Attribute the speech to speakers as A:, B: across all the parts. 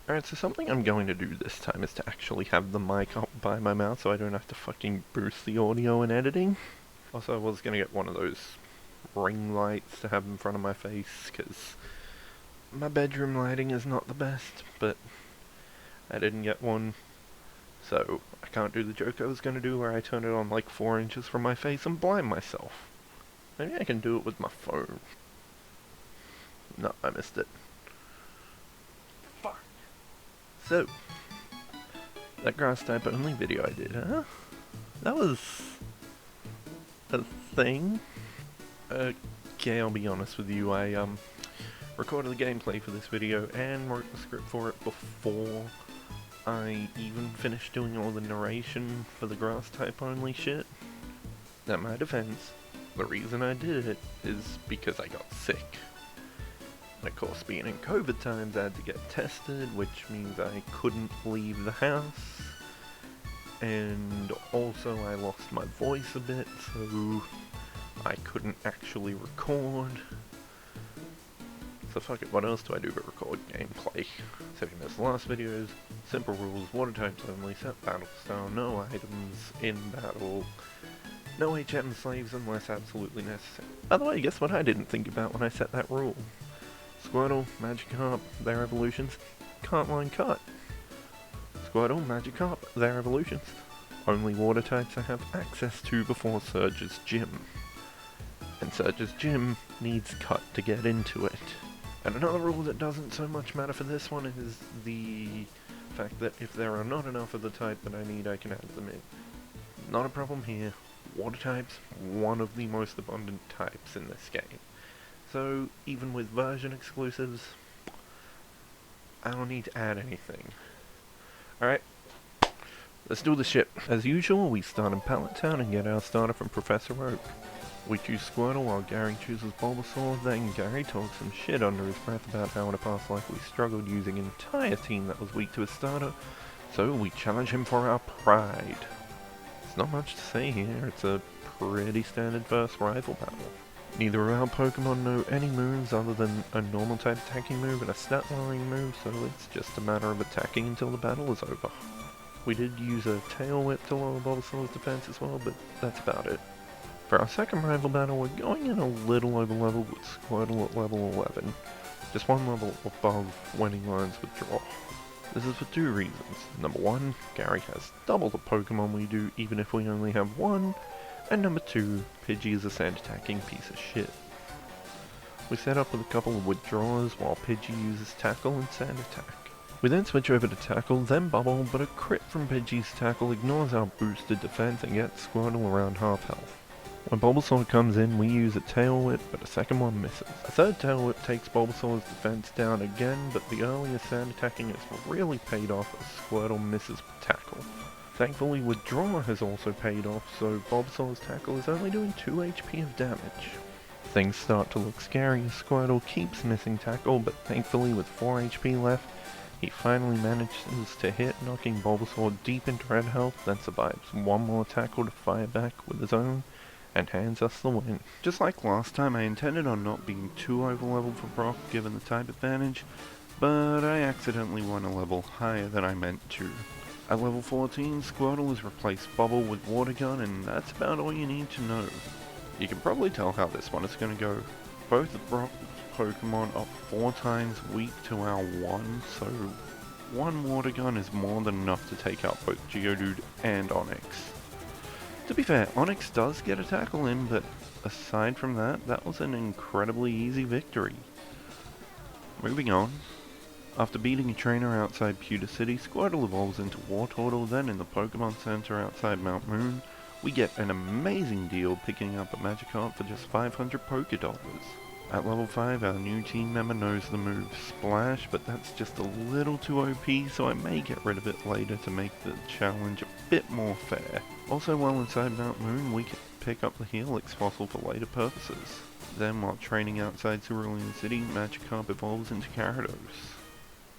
A: Alright, so something I'm going to do this time is to actually have the mic up by my mouth so I don't have to fucking boost the audio in editing. Also, I was gonna get one of those ring lights to have in front of my face, because my bedroom lighting is not the best, but I didn't get one, so I can't do the joke I was gonna do where I turn it on like 4 inches from my face and blind myself. Maybe I can do it with my phone. No, I missed it. Fuck. So, that grass type only video I did, huh? That was a thing. Okay, I'll be honest with you, I recorded the gameplay for this video and wrote the script for it before I even finished doing all the narration for the grass type only shit. Now, in my defense, the reason I did it is because I got sick. And of course, being in COVID times, I had to get tested, which means I couldn't leave the house. And also, I lost my voice a bit, so I couldn't actually record. So fuck it, what else do I do but record gameplay? So if you missed the last videos, simple rules, water types only, set battle style, no items in battle, no HM slaves unless absolutely necessary. By the way, guess what I didn't think about when I set that rule? Squirtle, Magikarp, their evolutions, can't line cut. Squirtle, Magikarp, their evolutions. Only water types I have access to before Serge's gym. And Serge's gym needs cut to get into it. And another rule that doesn't so much matter for this one is the fact that if there are not enough of the type that I need, I can add them in. Not a problem here. Water types, one of the most abundant types in this game. So, even with version exclusives, I don't need to add anything. Alright, let's do the shit. As usual, we start in Pallet Town and get our starter from Professor Oak. We choose Squirtle while Gary chooses Bulbasaur, then Gary talks some shit under his breath about how in a past life we struggled using an entire team that was weak to his starter, so we challenge him for our pride. There's not much to say here, it's a pretty standard first rival battle. Neither of our Pokemon know any moves other than a normal type attacking move and a stat lowering move, so it's just a matter of attacking until the battle is over. We did use a Tail Whip to lower Bulbasaur's defense as well, but that's about it. For our second rival battle, we're going in a little over level with Squirtle at level 11, just one level above winning lines withdraw. This is for two reasons. Number one, Gary has double the Pokemon we do even if we only have one, and number two, Pidgey is a sand attacking piece of shit. We set up with a couple of withdrawals while Pidgey uses Tackle and Sand Attack. We then switch over to Tackle, then Bubble, but a crit from Pidgey's Tackle ignores our boosted defense and gets Squirtle around half health. When Bulbasaur comes in, we use a Tail Whip, but a second one misses. A third Tail Whip takes Bulbasaur's defense down again, but the earlier sand attacking has really paid off as Squirtle misses with Tackle. Thankfully, Withdraw has also paid off, so Bulbasaur's Tackle is only doing 2 HP of damage. Things start to look scary as Squirtle keeps missing Tackle, but thankfully with 4 HP left, he finally manages to hit, knocking Bulbasaur deep into red health, then survives one more Tackle to fire back with his own, and hands us the win. Just like last time, I intended on not being too over-leveled for Brock given the type advantage, but I accidentally went a level higher than I meant to. At level 14, Squirtle has replaced Bubble with Water Gun, and that's about all you need to know. You can probably tell how this one is going to go. Both of Brock's Pokemon are 4 times weak to our 1, so one Water Gun is more than enough to take out both Geodude and Onix. To be fair, Onix does get a tackle in, but aside from that, that was an incredibly easy victory. Moving on. After beating a trainer outside Pewter City, Squirtle evolves into Wartortle, then in the Pokemon Center outside Mount Moon, we get an amazing deal picking up a Magikarp for just 500 Pokédollars. At level 5, our new team member knows the move Splash, but that's just a little too OP, so I may get rid of it later to make the challenge a bit more fair. Also, while inside Mount Moon, we can pick up the Helix fossil for later purposes. Then, while training outside Cerulean City, Magikarp evolves into Gyarados.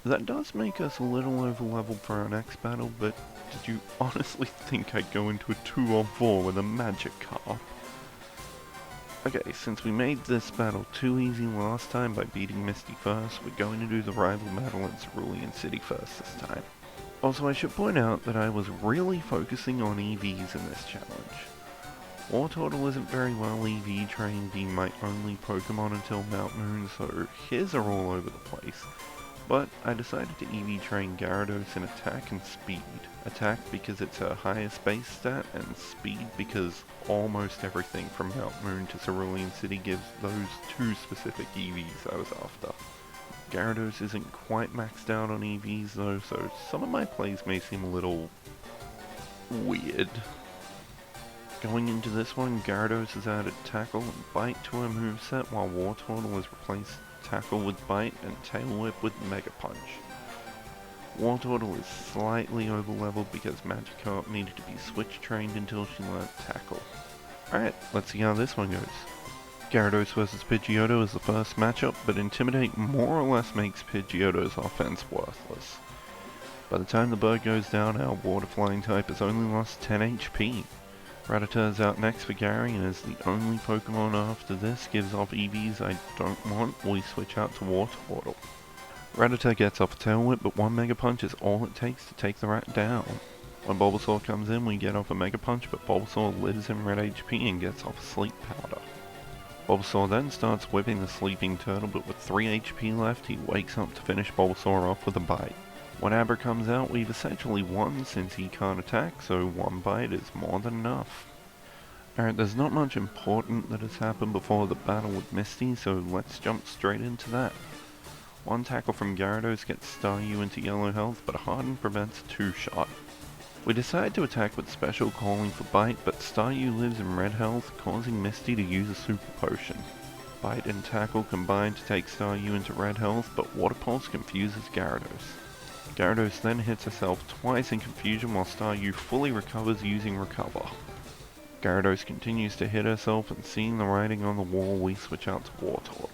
A: That does make us a little over-leveled for our next battle, but did you honestly think I'd go into a 2-on-4 with a Magikarp? Okay, since we made this battle too easy last time by beating Misty first, we're going to do the rival battle in Cerulean City first this time. Also, I should point out that I was really focusing on EVs in this challenge. Wartortle isn't very well EV trained, being my only Pokemon until Mount Moon, so his are all over the place. But I decided to EV train Gyarados in attack and speed. Attack because it's her highest base stat, and speed because almost everything from Mount Moon to Cerulean City gives those two specific EVs I was after. Gyarados isn't quite maxed out on EVs though, so some of my plays may seem a little weird. Going into this one, Gyarados has added Tackle and Bite to her moveset, while Wartortle has replaced Tackle with Bite and Tail Whip with Mega Punch. Wartortle is slightly overleveled because Magikarp needed to be switch trained until she learnt Tackle. Alright, let's see how this one goes. Gyarados vs Pidgeotto is the first matchup, but Intimidate more or less makes Pidgeotto's offense worthless. By the time the bird goes down, our water flying type has only lost 10 HP. Rattata is out next for Gary, and as the only Pokemon after this gives off EVs I don't want, we switch out to Wartortle. Rattata gets off a Tail Whip, but one Mega Punch is all it takes to take the rat down. When Bulbasaur comes in, we get off a Mega Punch, but Bulbasaur lives in red HP and gets off a Sleep Powder. Bulbasaur then starts whipping the sleeping turtle, but with 3 HP left, he wakes up to finish Bulbasaur off with a Bite. When Abra comes out, we've essentially won since he can't attack, so one Bite is more than enough. Alright, there's not much important that has happened before the battle with Misty, so let's jump straight into that. One tackle from Gyarados gets Staryu into yellow health, but a Harden prevents a 2-shot. We decide to attack with Special Calling for Bite, but Staryu lives in red health, causing Misty to use a Super Potion. Bite and Tackle combine to take Staryu into red health, but Water Pulse confuses Gyarados. Gyarados then hits herself twice in confusion while Staryu fully recovers using Recover. Gyarados continues to hit herself, and seeing the writing on the wall, we switch out to Wartortle.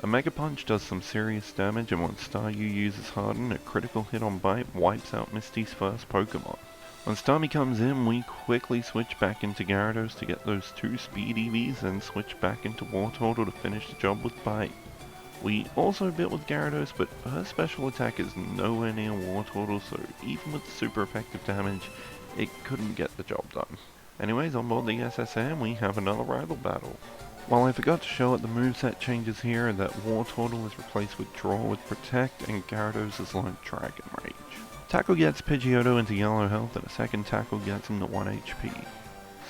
A: A Mega Punch does some serious damage, and when Staryu uses Harden, a critical hit on Bite wipes out Misty's first Pokemon. When Starmie comes in, we quickly switch back into Gyarados to get those 2 speed EVs, then switch back into Wartortle to finish the job with Bite. We also bit with Gyarados, but her special attack is nowhere near Wartortle, so even with super effective damage, it couldn't get the job done. Anyways, on board the SSM, we have another rival battle. While I forgot to show it, the moveset changes here, and that Wartortle is replaced with Draw with Protect, and Gyarados has learned Dragon Rage. Tackle gets Pidgeotto into yellow health, and a second tackle gets him to 1 HP.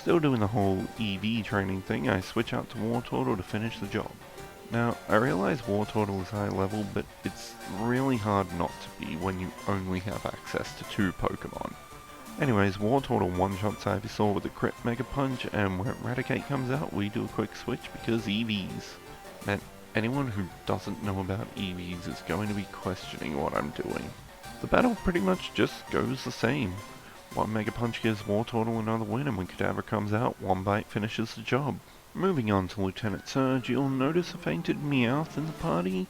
A: Still doing the whole EV training thing, I switch out to Wartortle to finish the job. Now, I realize Wartortle is high level, but it's really hard not to be when you only have access to 2 Pokemon. Anyways, Wartortle one-shots Ivysaur with a crit Mega Punch, and when Eradicate comes out, we do a quick switch because EVs. Man, anyone who doesn't know about EVs is going to be questioning what I'm doing. The battle pretty much just goes the same. One Mega Punch gives Wartortle another win, and when Kadabra comes out, one Bite finishes the job. Moving on to Lieutenant Serge, you'll notice a fainted Meowth in the party.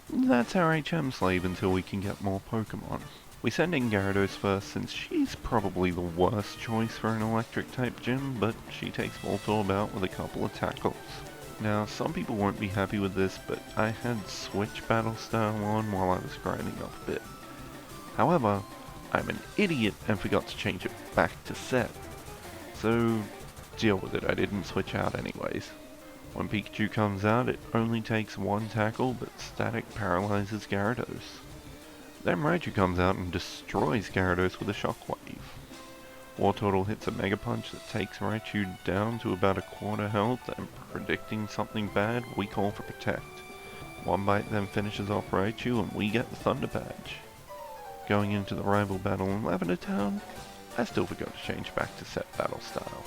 A: That's our HM slave until we can get more Pokemon. We send in Gyarados first since she's probably the worst choice for an electric type gym, but she takes Voltorb out with a couple of tackles. Now, some people won't be happy with this, but I had Switch Battle Style on while I was grinding up a bit. However, I'm an idiot and forgot to change it back to set. So, deal with it, I didn't switch out anyways. When Pikachu comes out, it only takes 1 tackle, but Static paralyzes Gyarados. Then Raichu comes out and destroys Gyarados with a Shockwave. Wartortle hits a Mega Punch that takes Raichu down to about a quarter health, and predicting something bad, we call for Protect. One Bite then finishes off Raichu, and we get the Thunder Badge. Going into the rival battle in Lavender Town, I still forgot to change back to set battle style.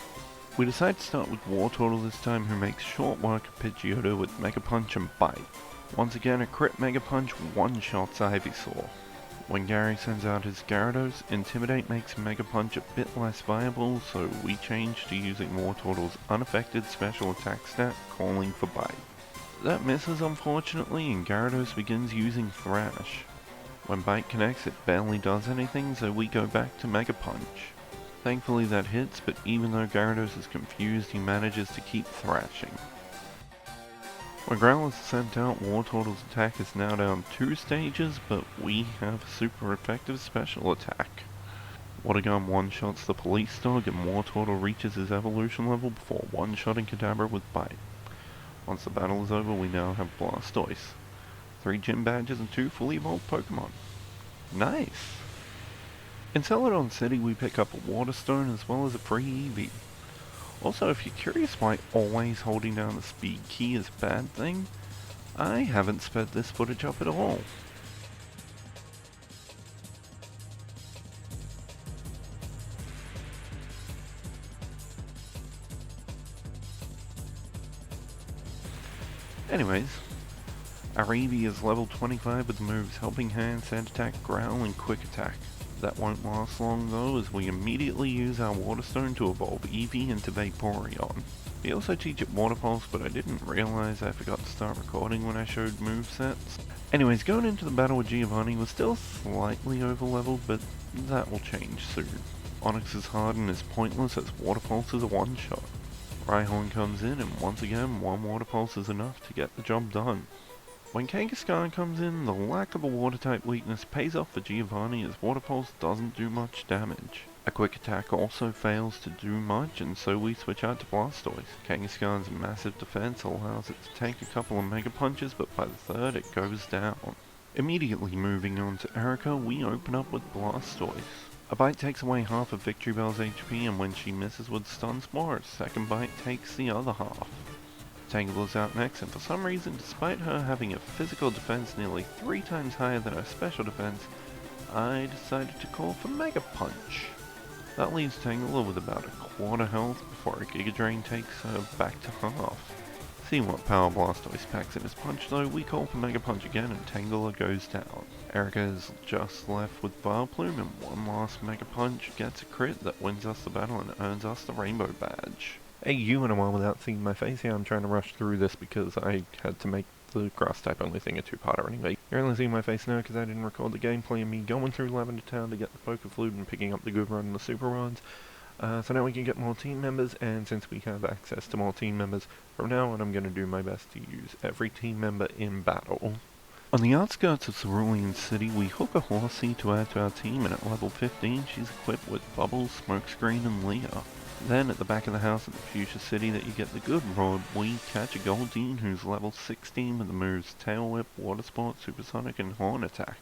A: We decide to start with Wartortle this time, who makes short work of Pidgeotto with Mega Punch and Bite. Once again, a crit Mega Punch one-shots Ivysaur. When Gary sends out his Gyarados, Intimidate makes Mega Punch a bit less viable, so we change to using Wartortle's unaffected special attack stat, Calling for Bite. That misses unfortunately, and Gyarados begins using Thrash. When Bite connects, it barely does anything, so we go back to Mega Punch. Thankfully that hits, but even though Gyarados is confused, he manages to keep thrashing. When Growl is sent out, Wartortle's attack is now down 2 stages, but we have a super effective special attack. Watergun one-shots the police dog, and Wartortle reaches his evolution level before one-shotting Kadabra with Bite. Once the battle is over, we now have Blastoise, 3 gym badges and 2 fully evolved Pokemon. Nice! In Celadon City we pick up a Water Stone as well as a free Eevee. Also, if you're curious why always holding down the speed key is a bad thing, I haven't sped this footage up at all. Anyways, our Eevee is level 25 with the moves Helping Hand, Sand Attack, Growl, and Quick Attack. That won't last long though, as we immediately use our Water Stone to evolve Eevee into Vaporeon. We also teach it Water Pulse, but I didn't realize I forgot to start recording when I showed movesets. Anyways, going into the battle with Giovanni was still slightly over leveled, but that will change soon. Onix's Harden is pointless as Water Pulse is a one-shot. Rhyhorn comes in, and once again, one Water Pulse is enough to get the job done. When Kangaskhan comes in, the lack of a Water-type weakness pays off for Giovanni as Water Pulse doesn't do much damage. A Quick Attack also fails to do much, and so we switch out to Blastoise. Kangaskhan's massive defense allows it to tank a couple of Mega Punches, but by the third it goes down. Immediately moving on to Erica, we open up with Blastoise. A Bite takes away half of Victory Bell's HP, and when she misses with Stun Spore, a second Bite takes the other half. Tangle's out next, and for some reason, despite her having a physical defense nearly 3 times higher than her special defense, I decided to call for Mega Punch. That leaves Tangela with about a quarter health before a Giga Drain takes her back to half. Seeing what power Blastoise packs in his punch though, we call for Mega Punch again and Tangela goes down. Erica is just left with Vileplume, and one last Mega Punch gets a crit that wins us the battle and earns us the Rainbow Badge. Hey, you in a while without seeing my face. Yeah, I'm trying to rush through this because I had to make the grass type only thing a 2-parter anyway. You're only seeing my face now because I didn't record the gameplay of me going through Lavender Town to get the Poké Flute and picking up the Good Run and the Super Runs. So now we can get more team members, and since we have access to more team members, from now on I'm going to do my best to use every team member in battle. On the outskirts of Cerulean City, we hook a Horsey to add to our team, and at level 15 she's equipped with Bubbles, Smokescreen, and Leah. Then, at the back of the house at the Fuchsia City that you get the good rod, we catch a Goldeen who's level 16 with the moves Tail Whip, Water Sport, Supersonic, and Horn Attack.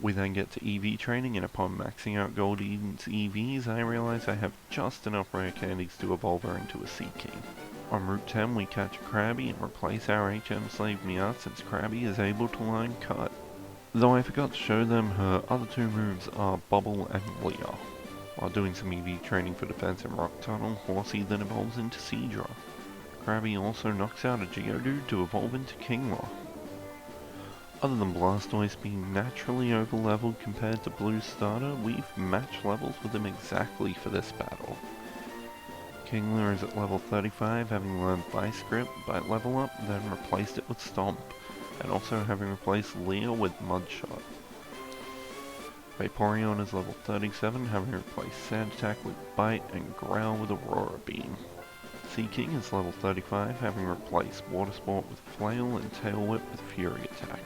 A: We then get to EV training, and upon maxing out Goldeen's EVs, I realize I have just enough rare candies to evolve her into a Sea King. On Route 10, we catch a Krabby and replace our HM slave Meowth since Krabby is able to Line Cut. Though I forgot to show them, her other 2 moves are Bubble and Leah. While doing some EV training for defense in Rock Tunnel, Horsey then evolves into Seadra. Krabby also knocks out a Geodude to evolve into Kingler. Other than Blastoise being naturally over-leveled compared to Blue Starter, we've matched levels with him exactly for this battle. Kingler is at level 35, having learned Vice Grip, Bite level up, then replaced it with Stomp, and also having replaced Leah with Mudshot. Vaporeon is level 37, having replaced Sand Attack with Bite and Growl with Aurora Beam. Sea King is level 35, having replaced Water Sport with Flail and Tail Whip with Fury Attack.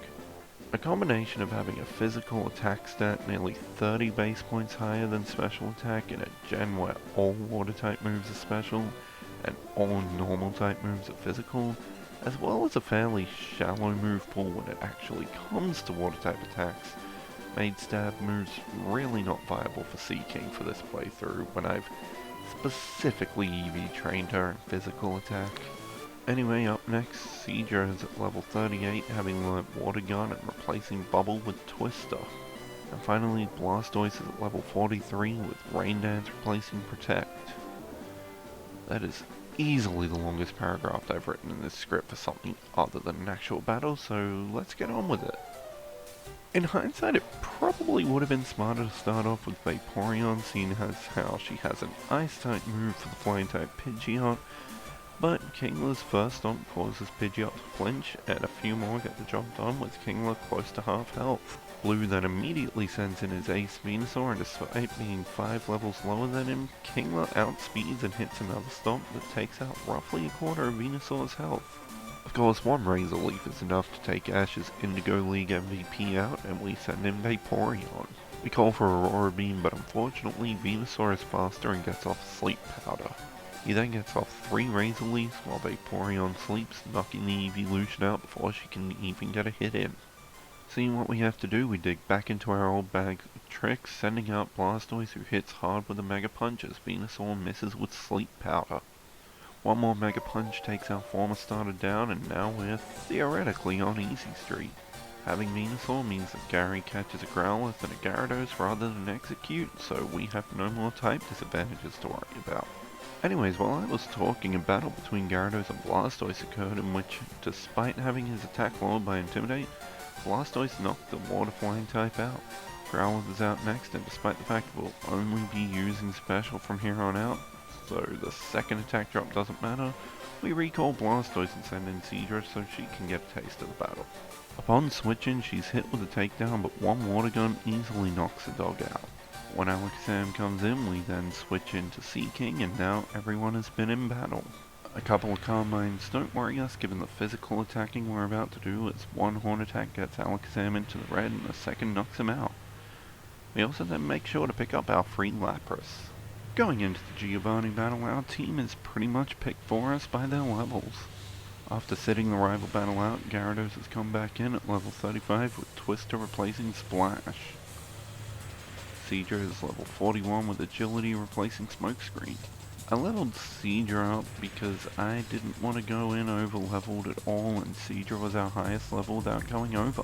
A: A combination of having a physical attack stat nearly 30 base points higher than special attack in a gen where all water type moves are special and all normal type moves are physical, as well as a fairly shallow move pool when it actually comes to water type attacks, made stab moves really not viable for Sea King for this playthrough when I've specifically EV trained her in physical attack. Anyway, up next, Seadra is at level 38, having learnt Water Gun and replacing Bubble with Twister. And finally, Blastoise is at level 43 with Rain Dance replacing Protect. That is easily the longest paragraph I've written in this script for something other than an actual battle, so let's get on with it. In hindsight, it probably would have been smarter to start off with Vaporeon, seeing as how she has an Ice-type move for the Flying-type Pidgeotto, but Kingler's first stomp causes Pidgeotto to flinch, and a few more get the job done with Kingler close to half health. Blue then immediately sends in his ace Venusaur, and despite being 5 levels lower than him, Kingler outspeeds and hits another stomp that takes out roughly a quarter of Venusaur's health. Of course, one Razor Leaf is enough to take Ash's Indigo League MVP out, and we send in Vaporeon. We call for Aurora Beam, but unfortunately Venusaur is faster and gets off Sleep Powder. He then gets off 3 Razor Leafs while Vaporeon sleeps, knocking the evolution out before she can even get a hit in. Seeing what we have to do, we dig back into our old bag of tricks, sending out Blastoise, who hits hard with a Mega Punch as Venusaur misses with Sleep Powder. One more Mega Punch takes our former starter down, and now we're theoretically on easy street. Having Venusaur means that Gary catches a Growlithe and a Gyarados rather than Execute, so we have no more type disadvantages to worry about. Anyways, while I was talking, a battle between Gyarados and Blastoise occurred in which, despite having his attack lowered by Intimidate, Blastoise knocked the Water Flying type out. Growlithe is out next, and despite the fact we'll only be using Special from here on out, so the second attack drop doesn't matter, we recall Blastoise and send in Seadra so she can get a taste of the battle. Upon switching, she's hit with a takedown, but one Water Gun easily knocks the dog out. When Alakazam comes in, we then switch into Sea King, and now everyone has been in battle. A couple of Calm Minds don't worry us given the physical attacking we're about to do, as one Horn attack gets Alakazam into the red and the second knocks him out. We also then make sure to pick up our free Lapras. Going into the Giovanni battle, our team is pretty much picked for us by their levels. After sitting the rival battle out, Gyarados has come back in at level 35 with Twister replacing Splash. Seadra is level 41 with Agility replacing Smokescreen. I leveled Seadra up because I didn't want to go in over leveled at all, and Seadra was our highest level without going over.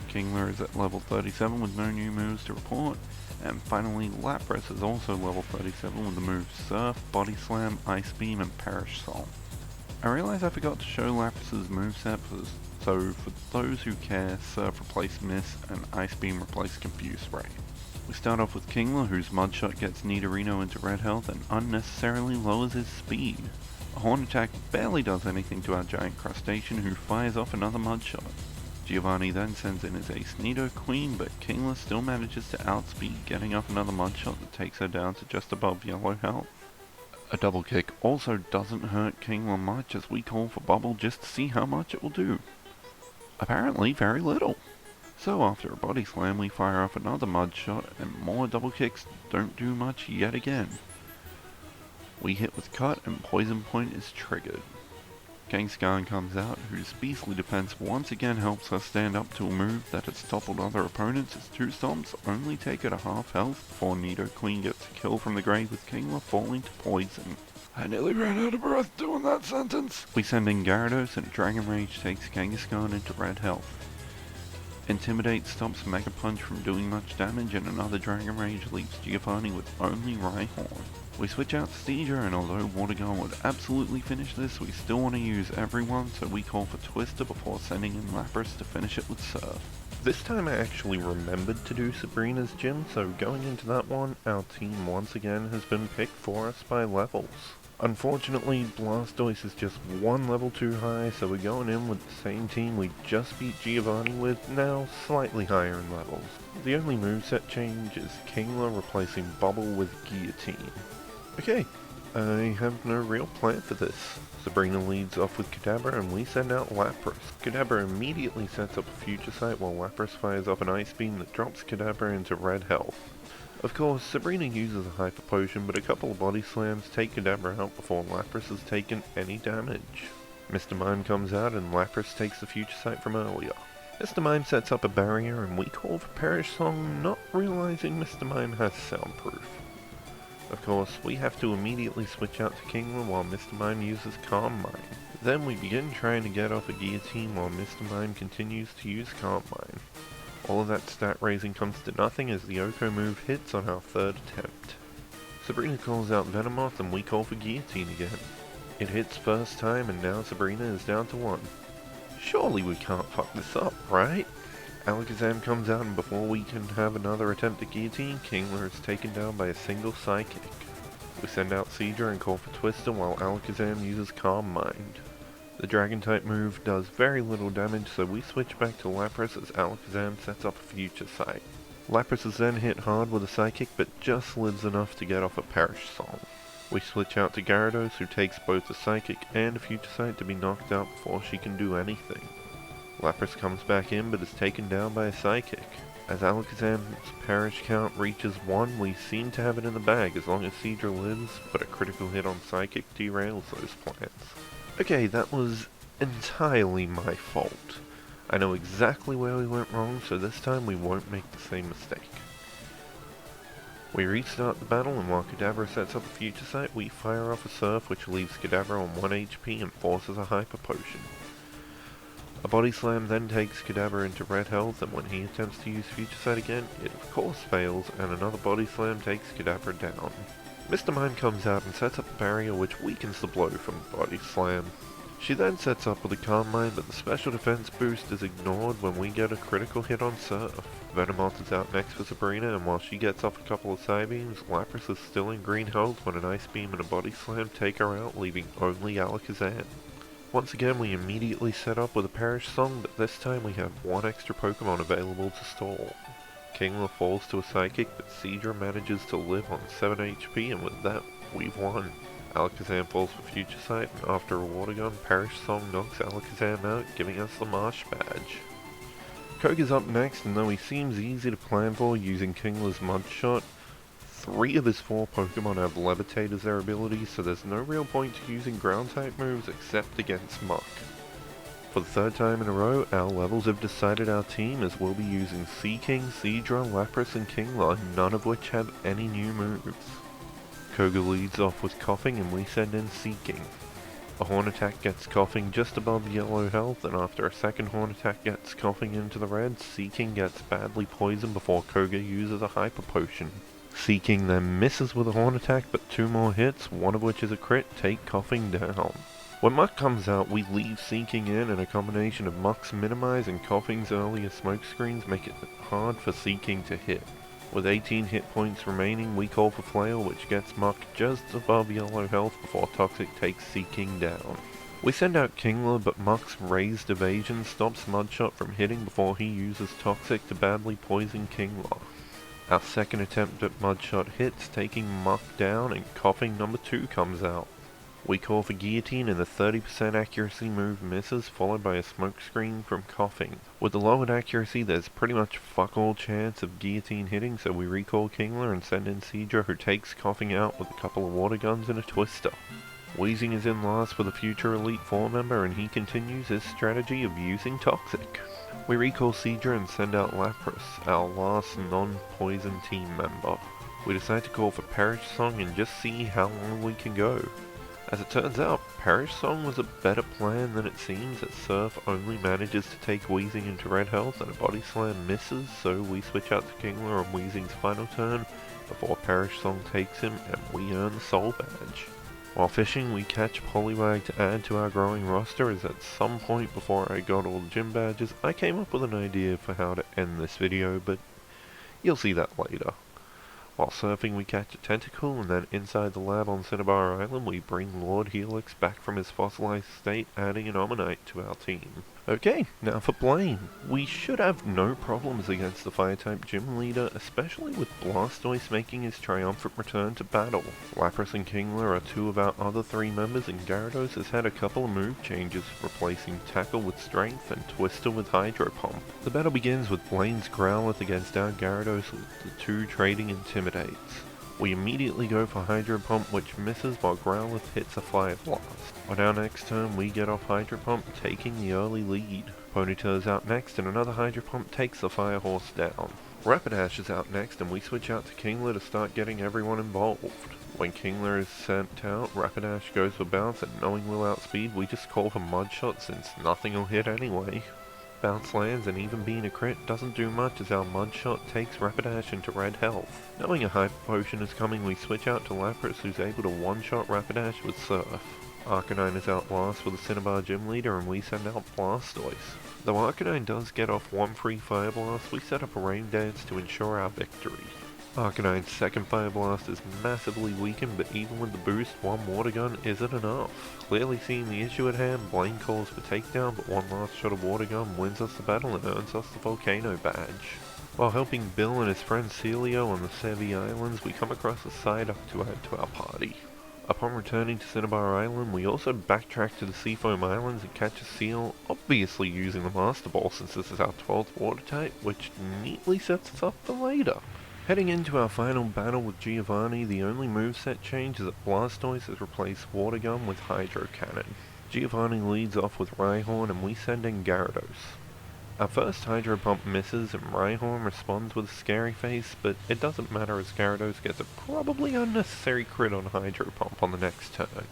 A: Kingler is at level 37 with no new moves to report. And finally, Lapras is also level 37 with the moves Surf, Body Slam, Ice Beam, and Perish Soul. I realize I forgot to show Lapras' moveset, so for those who care, Surf replace Miss and Ice Beam replace Confuse Ray. We start off with Kingler, whose Mudshot gets Nidorino into red health and unnecessarily lowers his speed. A Horn attack barely does anything to our giant crustacean, who fires off another Mudshot. Giovanni then sends in his ace Nidoqueen, but Kingler still manages to outspeed, getting off another Mudshot that takes her down to just above yellow health. A double kick also doesn't hurt Kingler much, as we call for Bubble just to see how much it will do. Apparently very little. So after a Body Slam we fire off another Mudshot, and more double kicks don't do much yet again. We hit with Cut and Poison Point is triggered. Kangaskhan comes out, whose beastly defense once again helps us stand up to a move that has toppled other opponents, as 2 stomps only take it a half health before Nidoqueen gets a kill from the grave with Kingler falling to poison. I nearly ran out of breath doing that sentence. We send in Gyarados, and Dragon Rage takes Kangaskhan into red health. Intimidate stops Mega Punch from doing much damage, and another Dragon Rage leaves Giovanni with only Rhyhorn. We switch out to Seadra, and although Water Gun would absolutely finish this, we still want to use everyone, so we call for Twister before sending in Lapras to finish it with Surf. This time I actually remembered to do Sabrina's gym, so going into that one, our team once again has been picked for us by levels. Unfortunately, Blastoise is just one level too high, so we're going in with the same team we just beat Giovanni with, now slightly higher in levels. The only moveset change is Kingler replacing Bubble with Guillotine. Okay, I have no real plan for this. Sabrina leads off with Kadabra, and we send out Lapras. Kadabra immediately sets up a Future Sight while Lapras fires off an Ice Beam that drops Kadabra into red health. Of course, Sabrina uses a Hyper Potion, but a couple of Body Slams take Kadabra out before Lapras has taken any damage. Mr. Mime comes out, and Lapras takes the Future Sight from earlier. Mr. Mime sets up a barrier, and we call for Perish Song, not realizing Mr. Mime has Soundproof. Of course, we have to immediately switch out to Kingler while Mr. Mime uses Calm Mind. Then we begin trying to get off a Guillotine while Mr. Mime continues to use Calm Mind. All of that stat raising comes to nothing as the Oko move hits on our 3rd attempt. Sabrina calls out Venomoth, and we call for Guillotine again. It hits first time, and now Sabrina is down to 1. Surely we can't fuck this up, right? Alakazam comes out, and before we can have another attempt at Guillotine, Kingler is taken down by a single Psychic. We send out Seadra and call for Twister while Alakazam uses Calm Mind. The Dragon-type move does very little damage, so we switch back to Lapras as Alakazam sets up a Future Sight. Lapras is then hit hard with a Psychic, but just lives enough to get off a Perish Song. We switch out to Gyarados, who takes both a Psychic and a Future Sight to be knocked out before she can do anything. Lapras comes back in but is taken down by a Psychic. As Alakazam's perish count reaches 1, we seem to have it in the bag as long as Seadra lives, but a critical hit on Psychic derails those plans. Okay, that was entirely my fault. I know exactly where we went wrong, so this time we won't make the same mistake. We restart the battle, and while Kadabra sets up a Future Sight, we fire off a Surf which leaves Kadabra on 1 HP and forces a Hyper Potion. A Body Slam then takes Kadabra into red health, and when he attempts to use Future Sight again, it of course fails, and another Body Slam takes Kadabra down. Mr. Mime comes out and sets up a barrier which weakens the blow from the Body Slam. She then sets up with a Calm Mind, but the special defense boost is ignored when we get a critical hit on Surf. Venomoth is out next for Sabrina, and while she gets off a couple of Psybeams, Lapras is still in green health when an Ice Beam and a Body Slam take her out, leaving only Alakazam. Once again, we immediately set up with a Perish Song, but this time we have one extra Pokemon available to stall. Kingler falls to a Psychic, but Seadra manages to live on 7 HP, and with that, we've won. Alakazam falls for Future Sight, and after a Water Gun, Perish Song knocks Alakazam out, giving us the Marsh Badge. Koga's up next, and though he seems easy to plan for using Kingler's Mud Shot, 3 of his 4 Pokemon have Levitate as their ability, so there's no real point to using Ground-type moves except against Muck. For the 3rd time in a row, our levels have decided our team, as we'll be using Seaking, Seadra, Lapras, and Kingler, none of which have any new moves. Koga leads off with Coughing, and we send in Seaking. A Horn Attack gets Coughing just above yellow health, and after a second Horn Attack gets Coughing into the red, Seaking gets badly poisoned before Koga uses a Hyper Potion. Seaking then misses with a Horn Attack, but 2 more hits, one of which is a crit, take Coughing down. When Muck comes out, we leave Seaking in, and a combination of Muck's Minimize and Coughing's earlier smoke screens make it hard for Seaking to hit. With 18 hit points remaining, we call for Flail, which gets Muck just above yellow health before Toxic takes Seaking down. We send out Kingler, but Muck's raised evasion stops Mudshot from hitting before he uses Toxic to badly poison Kingler. Our second attempt at Mudshot hits, taking Muck down, and Coughing number 2 comes out. We call for Guillotine, and the 30% accuracy move misses, followed by a smoke screen from Coughing. With the lowered accuracy, there's pretty much fuck all chance of Guillotine hitting, so we recall Kingler and send in Seadra, who takes Coughing out with a couple of Water Guns and a Twister. Weezing is in last for the future Elite Four member, and he continues his strategy of using Toxic. We recall Seadra and send out Lapras, our last non-poison team member. We decide to call for Perish Song and just see how long we can go. As it turns out, Perish Song was a better plan than it seems, as Surf only manages to take Weezing into red health and a Body Slam misses, so we switch out to Kingler on Weezing's final turn before Perish Song takes him, and we earn the Soul Badge. While fishing, we catch Poliwag to add to our growing roster, as at some point before I got all the gym badges, I came up with an idea for how to end this video, but you'll see that later. While surfing, we catch a Tentacle, and then inside the lab on Cinnabar Island, we bring Lord Helix back from his fossilized state, adding an Omanyte to our team. Okay, now for Blaine. We should have no problems against the Fire-type gym leader, especially with Blastoise making his triumphant return to battle. Lapras and Kingler are 2 of our other 3 members, and Gyarados has had a couple of move changes, replacing Tackle with Strength and Twister with Hydro Pump. The battle begins with Blaine's Growlithe against our Gyarados, with the 2 trading Intimidates. We immediately go for Hydro Pump, which misses while Growlithe hits a Fire Blast. On our next turn, we get off Hydro Pump, taking the early lead. Ponyta is out next, and another Hydro Pump takes the Fire Horse down. Rapidash is out next, and we switch out to Kingler to start getting everyone involved. When Kingler is sent out, Rapidash goes for Bounce, and knowing we'll outspeed, we just call for Mudshot since nothing will hit anyway. Bounce lands, and even being a crit doesn't do much as our Mudshot takes Rapidash into red health. Knowing a Hyper Potion is coming, we switch out to Lapras, who's able to one-shot Rapidash with Surf. Arcanine is out last with the Cinnabar gym leader, and we send out Blastoise. Though Arcanine does get off 1 free Fire Blast, we set up a Rain Dance to ensure our victory. Arcanine's second Fire Blast is massively weakened, but even with the boost, 1 Water Gun isn't enough. Clearly seeing the issue at hand, Blaine calls for takedown, but 1 last shot of Water Gun wins us the battle and earns us the Volcano Badge. While helping Bill and his friend Celio on the Sevi Islands, we come across a Psyduck to add to our party. Upon returning to Cinnabar Island, we also backtrack to the Seafoam Islands and catch a seal, obviously using the Master Ball since this is our 12th water type, which neatly sets us up for later. Heading into our final battle with Giovanni, the only moveset change is that Blastoise has replaced Water Gun with Hydro Cannon. Giovanni leads off with Rhyhorn and we send in Gyarados. Our first Hydro Pump misses and Rhyhorn responds with a scary face, but it doesn't matter as Gyarados gets a probably unnecessary crit on Hydro Pump on the next turn.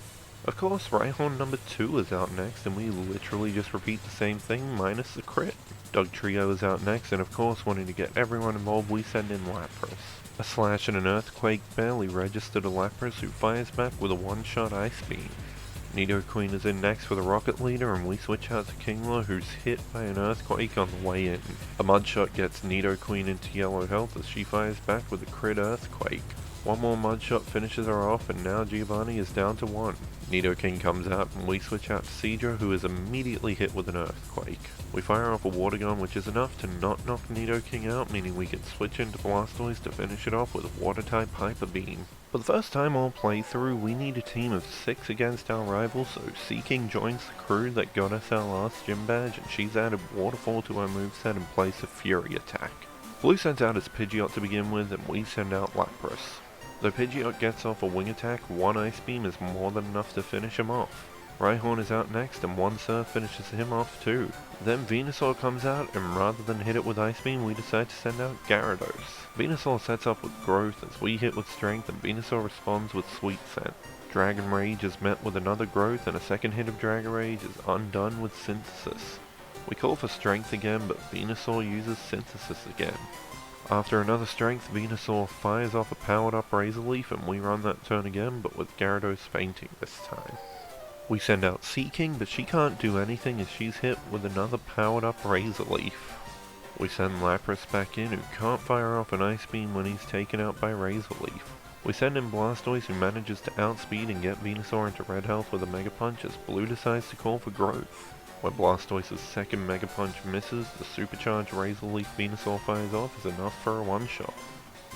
A: Of course, Rhyhorn number 2 is out next and we literally just repeat the same thing minus the crit. Dugtrio is out next and of course wanting to get everyone involved we send in Lapras. A Slash and an Earthquake barely registered a Lapras who fires back with a one-shot Ice Beam. Nidoqueen is in next for the Rocket Leader and we switch out to Kingler who's hit by an Earthquake on the way in. A Mudshot gets Nidoqueen into yellow health as she fires back with a crit Earthquake. One more Mudshot finishes her off and now Giovanni is down to 1. Nidoking comes out and we switch out to Seadra who is immediately hit with an Earthquake. We fire off a Water Gun which is enough to not knock Nidoking out, meaning we can switch into Blastoise to finish it off with a Water-type Hyper Beam. For the first time all playthrough, we need a team of 6 against our rival, so Seaking joins the crew that got us our last gym badge and she's added Waterfall to our moveset in place of Fury Attack. Blue sends out his Pidgeot to begin with and we send out Lapras. Though Pidgeot gets off a Wing Attack, one Ice Beam is more than enough to finish him off. Rhyhorn is out next and one Surf finishes him off too. Then Venusaur comes out and rather than hit it with Ice Beam we decide to send out Gyarados. Venusaur sets up with Growth as we hit with Strength and Venusaur responds with Sweet Scent. Dragon Rage is met with another Growth and a second hit of Dragon Rage is undone with Synthesis. We call for Strength again but Venusaur uses Synthesis again. After another Strength, Venusaur fires off a powered up Razor Leaf and we run that turn again but with Gyarados fainting this time. We send out Seaking but she can't do anything as she's hit with another powered up Razor Leaf. We send Lapras back in who can't fire off an Ice Beam when he's taken out by Razor Leaf. We send in Blastoise who manages to outspeed and get Venusaur into red health with a Mega Punch as Blue decides to call for Growth. When Blastoise's second Mega Punch misses, the supercharged Razor Leaf Venusaur fires off is enough for a one-shot.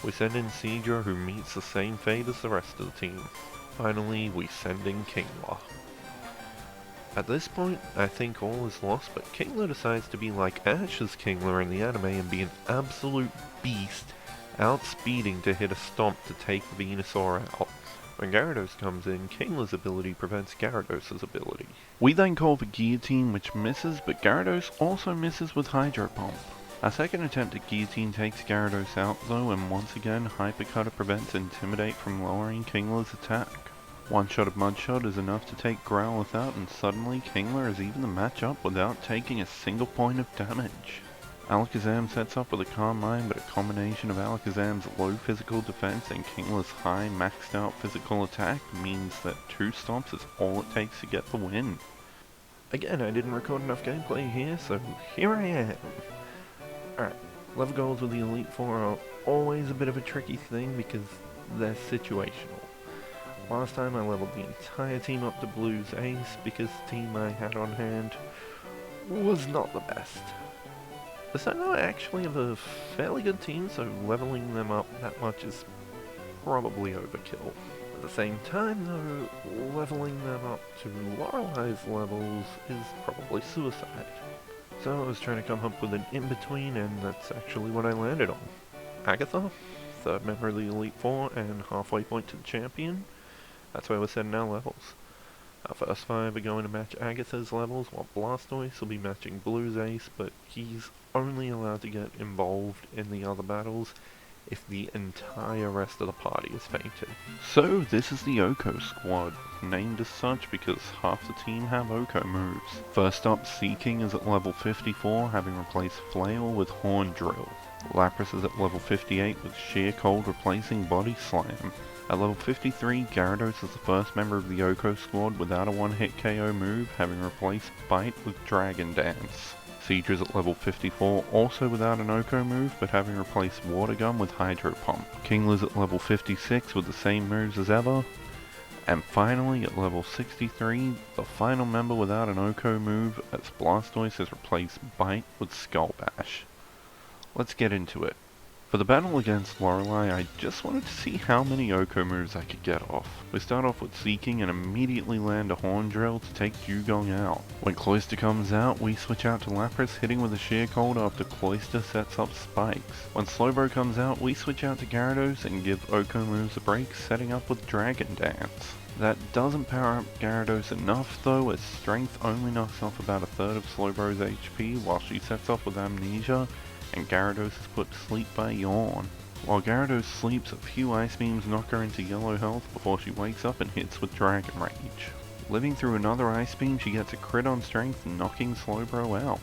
A: We send in Seadra who meets the same fate as the rest of the team. Finally, we send in Kingla. At this point, I think all is lost, but Kingler decides to be like Ash's Kingler in the anime and be an absolute beast, outspeeding to hit a stomp to take Venusaur out. When Gyarados comes in, Kingler's ability prevents Gyarados' ability. We then call for Guillotine which misses, but Gyarados also misses with Hydro Pump. Our second attempt at Guillotine takes Gyarados out though, and once again Hypercutter prevents Intimidate from lowering Kingler's attack. One shot of Mudshot is enough to take Growlithe out and suddenly Kingler is even the matchup without taking a single point of damage. Alakazam sets up with a Calm Mind, but a combination of Alakazam's low physical defense and Kingler's high maxed out physical attack means that 2 stomps is all it takes to get the win. Again, I didn't record enough gameplay here, so here I am. Alright, level goals with the Elite Four are always a bit of a tricky thing because they're situational. Last time I leveled the entire team up to Blue's Ace because the team I had on hand was not the best. This time I actually have a fairly good team, so leveling them up that much is probably overkill. At the same time though, leveling them up to Lorelei's levels is probably suicide. So I was trying to come up with an in-between, and that's actually what I landed on. Agatha, third member of the Elite Four and halfway point to the champion. That's where we're setting our levels. Our first 5 are going to match Agatha's levels, while Blastoise will be matching Blue's Ace, but he's only allowed to get involved in the other battles if the entire rest of the party is fainted. So this is the Oko squad, named as such because half the team have Oko moves. First up, Seaking is at level 54, having replaced Flail with Horn Drill. Lapras is at level 58 with Sheer Cold replacing Body Slam. At level 53, Gyarados is the first member of the Oko squad without a one-hit KO move, having replaced Bite with Dragon Dance. Seadra's at level 54, also without an Oko move, but having replaced Water Gun with Hydro Pump. Kingler's at level 56 with the same moves as ever. And finally, at level 63, the final member without an Oko move, as Blastoise has replaced Bite with Skull Bash. Let's get into it. For the battle against Lorelei, I just wanted to see how many Oko moves I could get off. We start off with Seeking and immediately land a Horn Drill to take Dugong out. When Cloyster comes out, we switch out to Lapras, hitting with a Sheer Cold after Cloyster sets up Spikes. When Slowbro comes out, we switch out to Gyarados and give Oko moves a break, setting up with Dragon Dance. That doesn't power up Gyarados enough though, as Strength only knocks off about a third of Slowbro's HP while she sets off with Amnesia, and Gyarados is put to sleep by Yawn. While Gyarados sleeps, a few Ice Beams knock her into yellow health before she wakes up and hits with Dragon Rage. Living through another Ice Beam, she gets a crit on Strength, knocking Slowbro out.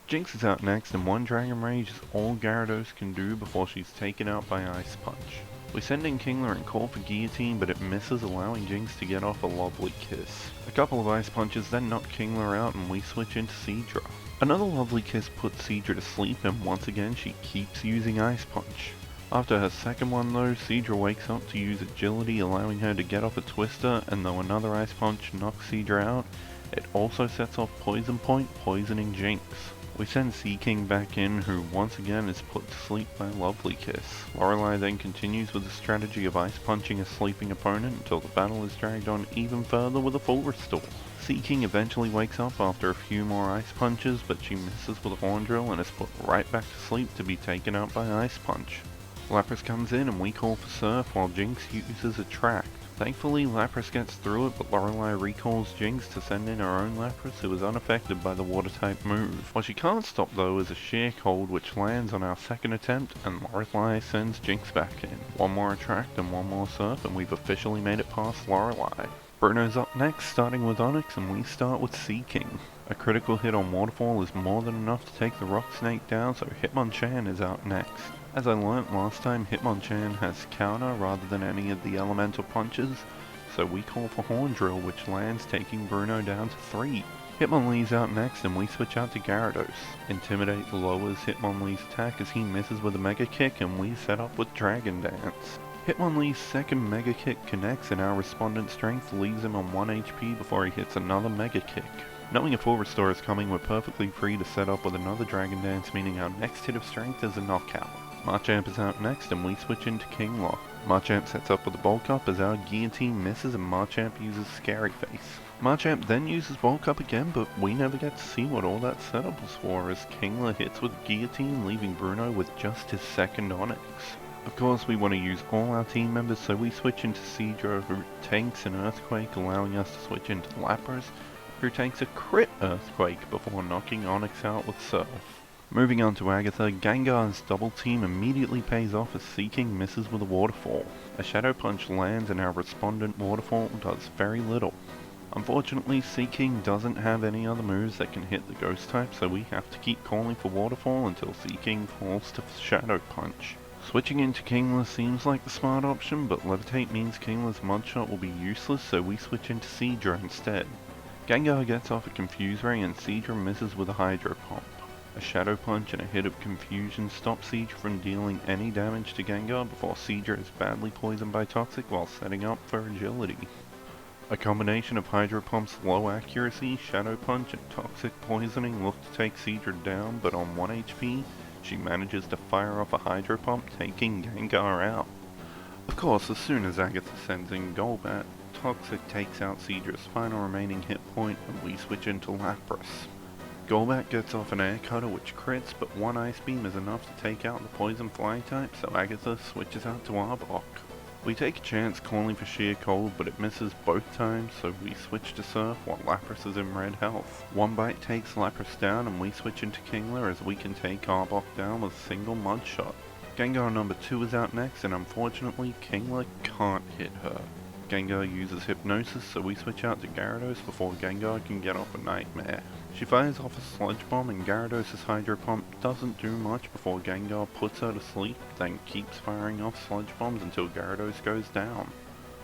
A: Jinx is out next, and one Dragon Rage is all Gyarados can do before she's taken out by Ice Punch. We send in Kingler and call for Guillotine, but it misses, allowing Jinx to get off a Lovely Kiss. A couple of Ice Punches then knock Kingler out, and we switch into Seadra. Another Lovely Kiss puts Seadra to sleep, and once again she keeps using Ice Punch. After her second one though, Seadra wakes up to use Agility, allowing her to get off a Twister, and though another Ice Punch knocks Seadra out, it also sets off Poison Point, poisoning Jinx. We send Seeking back in, who once again is put to sleep by Lovely Kiss. Lorelei then continues with the strategy of Ice Punching a sleeping opponent until the battle is dragged on even further with a full restore. Seeking eventually wakes up after a few more Ice Punches, but she misses with a Horn Drill and is put right back to sleep to be taken out by Ice Punch. Lapras comes in and we call for Surf while Jinx uses Attract. Thankfully, Lapras gets through it, but Lorelei recalls Jinx to send in her own Lapras, who is unaffected by the Water-type move. What she can't stop though is a Sheer Cold, which lands on our second attempt, and Lorelei sends Jinx back in. One more Attract and one more Surf, and we've officially made it past Lorelei. Bruno's up next, starting with Onix, and we start with Seeking. A critical hit on Waterfall is more than enough to take the Rock Snake down, so Hitmonchan is out next. As I learnt last time, Hitmonchan has counter rather than any of the elemental punches, so we call for Horn Drill, which lands, taking Bruno down to 3. Hitmonlee's out next and we switch out to Gyarados. Intimidate lowers Hitmonlee's attack as he misses with a Mega Kick, and we set up with Dragon Dance. Hitmonlee's second Mega Kick connects and our Respondent Strength leaves him on 1 HP before he hits another Mega Kick. Knowing a full restore is coming, we're perfectly free to set up with another Dragon Dance, meaning our next hit of Strength is a knockout. Machamp is out next and we switch into Kingler. Machamp sets up with a Bulk Up as our Guillotine misses and Machamp uses Scary Face. Machamp then uses Bulk Up again, but we never get to see what all that setup was for, as Kingler hits with Guillotine, leaving Bruno with just his second Onix. Of course, we want to use all our team members, so we switch into Seadra, who tanks an Earthquake, allowing us to switch into Lapras, who takes a crit Earthquake before knocking Onix out with Surf. Moving on to Agatha, Gengar's double team immediately pays off as Seeking misses with a Waterfall. A Shadow Punch lands and our Respondent Waterfall does very little. Unfortunately, Seeking doesn't have any other moves that can hit the Ghost type, so we have to keep calling for Waterfall until Seeking falls to Shadow Punch. Switching into Kingler seems like the smart option, but Levitate means Kingler's Mudshot will be useless, so we switch into Seadra instead. Gengar gets off a Confuse Ray and Seadra misses with a Hydro Pump. A Shadow Punch and a hit of Confusion stop Seadra from dealing any damage to Gengar before Seadra is badly poisoned by Toxic while setting up for Agility. A combination of Hydro Pump's low accuracy, Shadow Punch, and Toxic Poisoning look to take Seadra down, but on 1 HP, she manages to fire off a Hydro Pump, taking Gengar out. Of course, as soon as Agatha sends in Golbat, Toxic takes out Seadra's final remaining hit point, and we switch into Lapras. Golbat gets off an Air Cutter which crits, but 1 Ice Beam is enough to take out the Poison Fly type, so Agatha switches out to Arbok. We take a chance calling for Sheer Cold, but it misses both times, so we switch to Surf while Lapras is in red health. One Bite takes Lapras down and we switch into Kingler as we can take Arbok down with a single Mud Shot. Gengar number 2 is out next, and unfortunately Kingler can't hit her. Gengar uses Hypnosis, so we switch out to Gyarados before Gengar can get off a Nightmare. She fires off a Sludge Bomb and Gyarados' Hydro Pump doesn't do much before Gengar puts her to sleep, then keeps firing off Sludge Bombs until Gyarados goes down.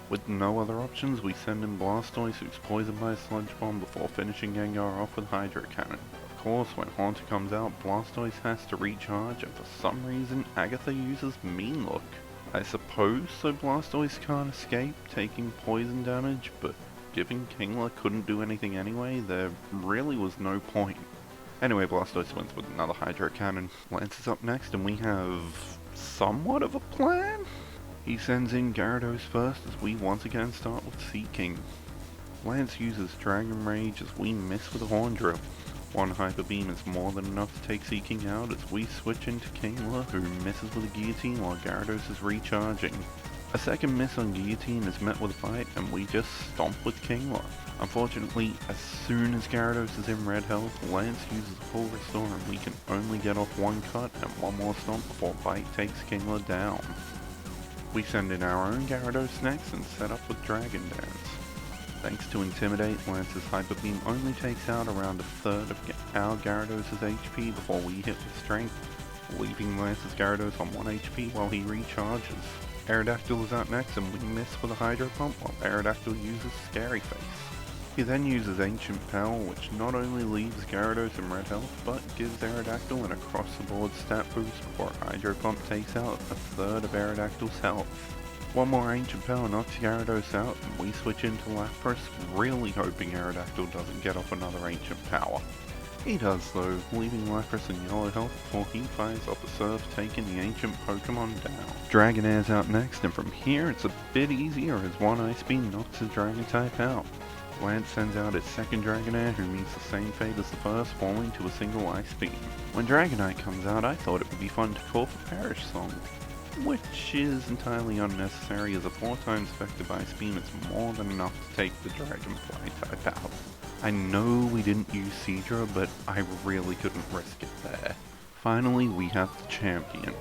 A: With no other options, we send in Blastoise, who's poisoned by a Sludge Bomb, before finishing Gengar off with Hydro Cannon. Of course, when Haunter comes out, Blastoise has to recharge, and for some reason, Agatha uses Mean Look. I suppose so Blastoise can't escape, taking poison damage, but given Kingler couldn't do anything anyway, there really was no point. Anyway, Blastoise wins with another Hydro Cannon. Lance is up next, and we have
B: somewhat of a plan. He sends in Gyarados first as we once again start with Seeking. Lance uses Dragon Rage as we miss with a Horn Drill. One Hyper Beam is more than enough to take Seeking out as we switch into Kingler, who misses with a Guillotine while Gyarados is recharging. A second miss on Guillotine is met with a Bite, and we just stomp with Kingler. Unfortunately, as soon as Gyarados is in red health, Lance uses a full restore and we can only get off one cut and one more stomp before Bite takes Kingler down. We send in our own Gyarados next and set up with Dragon Dance. Thanks to Intimidate, Lance's Hyper Beam only takes out around a third of our Gyarados' HP before we hit with Strength, leaving Lance's Gyarados on 1 HP while he recharges. Aerodactyl is out next and we miss with a Hydro Pump while Aerodactyl uses Scary Face. He then uses Ancient Power, which not only leaves Gyarados in red health, but gives Aerodactyl an across-the-board stat boost before Hydro Pump takes out a third of Aerodactyl's health. One more Ancient Power knocks Gyarados out, and we switch into Lapras, really hoping Aerodactyl doesn't get off another Ancient Power. He does though, leaving Lapras in yellow health before he fires up a Surf, taking the ancient Pokemon down. Dragonair's out next, and from here it's a bit easier as one Ice Beam knocks his Dragon type out. Lance sends out his second Dragonair, who meets the same fate as the first, falling to a single Ice Beam. When Dragonite comes out, I thought it would be fun to call for Perish Song, which is entirely unnecessary as a 4 times effective Ice Beam is more than enough to take the Dragonfly type out. I know we didn't use Seadra, but I really couldn't risk it there. Finally, we have the champion.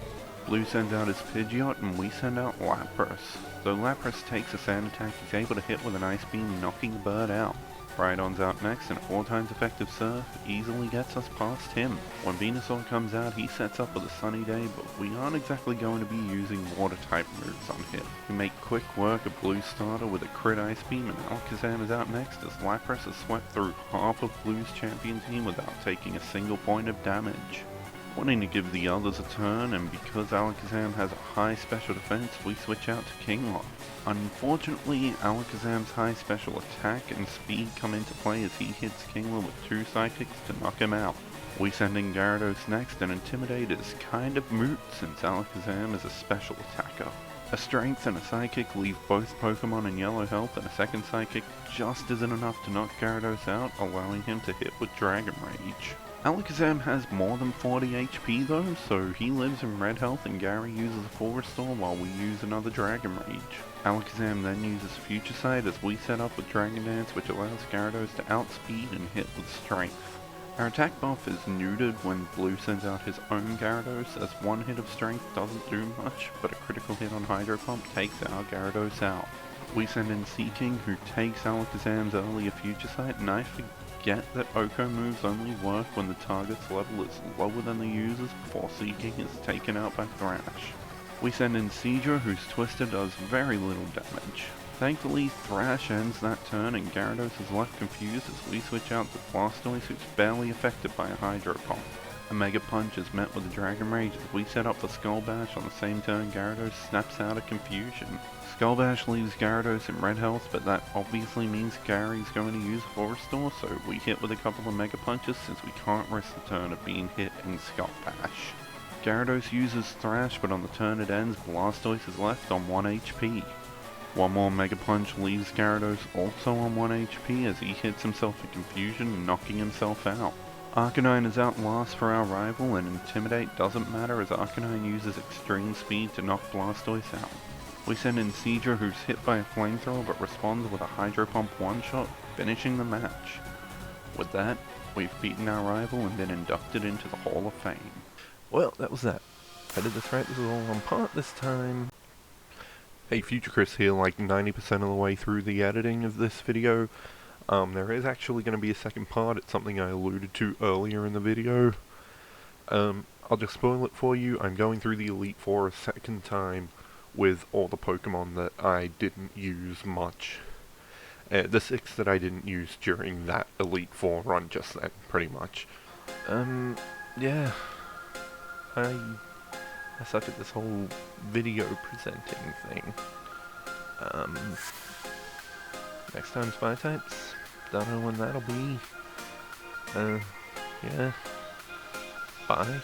B: Blue sends out his Pidgeot and we send out Lapras. Though Lapras takes a sand attack, he's able to hit with an Ice Beam, knocking the bird out. Rhydon's out next, and a 4 times effective Surf easily gets us past him. When Venusaur comes out, he sets up with a Sunny Day, but we aren't exactly going to be using Water-type moves on him. We make quick work of Blue's starter with a crit Ice Beam, and Alakazam is out next as Lapras has swept through half of Blue's champion team without taking a single point of damage. Wanting to give the others a turn, and because Alakazam has a high special defense, we switch out to Kingler. Unfortunately, Alakazam's high special attack and speed come into play as he hits Kingler with 2 Psychics to knock him out. We send in Gyarados next, and Intimidate is kind of moot since Alakazam is a special attacker. A Strength and a Psychic leave both Pokemon in yellow health, and a second Psychic just isn't enough to knock Gyarados out, allowing him to hit with Dragon Rage. Alakazam has more than 40 HP though, so he lives in red health and Gary uses a full restore while we use another Dragon Rage. Alakazam then uses Future Sight as we set up with Dragon Dance, which allows Gyarados to outspeed and hit with Strength. Our attack buff is neutered when Blue sends out his own Gyarados, as one hit of Strength doesn't do much, but a critical hit on Hydro Pump takes our Gyarados out. We send in Seeking, who takes Alakazam's earlier Future Sight, and I forget that Oko moves only work when the target's level is lower than the user's before Seeking is taken out by Thrash. We send in Seadra, whose Twister does very little damage. Thankfully, Thrash ends that turn and Gyarados is left confused as we switch out to Blastoise, who's barely affected by a Hydro Pump. A Mega Punch is met with a Dragon Rage as we set up for Skull Bash on the same turn Gyarados snaps out of confusion. Skull Bash leaves Gyarados in red health, but that obviously means Gary's going to use Full Restore, so we hit with a couple of Mega Punches since we can't risk the turn of being hit in Skull Bash. Gyarados uses Thrash, but on the turn it ends, Blastoise is left on 1 HP. One more Mega Punch leaves Gyarados also on 1 HP as he hits himself in confusion, knocking himself out. Arcanine is out last for our rival, and Intimidate doesn't matter as Arcanine uses Extreme Speed to knock Blastoise out. We send in Seadra, who's hit by a Flamethrower but responds with a Hydro Pump one-shot, finishing the match. With that, we've beaten our rival and been inducted into the Hall of Fame.
A: Well, that was that. I did this right, this was all on part this time. Hey, Future Chris here, like 90% of the way through the editing of this video. There is actually going to be a second part. It's something I alluded to earlier in the video. I'll just spoil it for you. I'm going through the Elite Four a second time with all the Pokemon that I didn't use much. The 6 that I didn't use during that Elite Four run just then, pretty much. Yeah. I suck at this whole video presenting thing. Next time's Fire types. Don't know when that'll be. Yeah. Bye.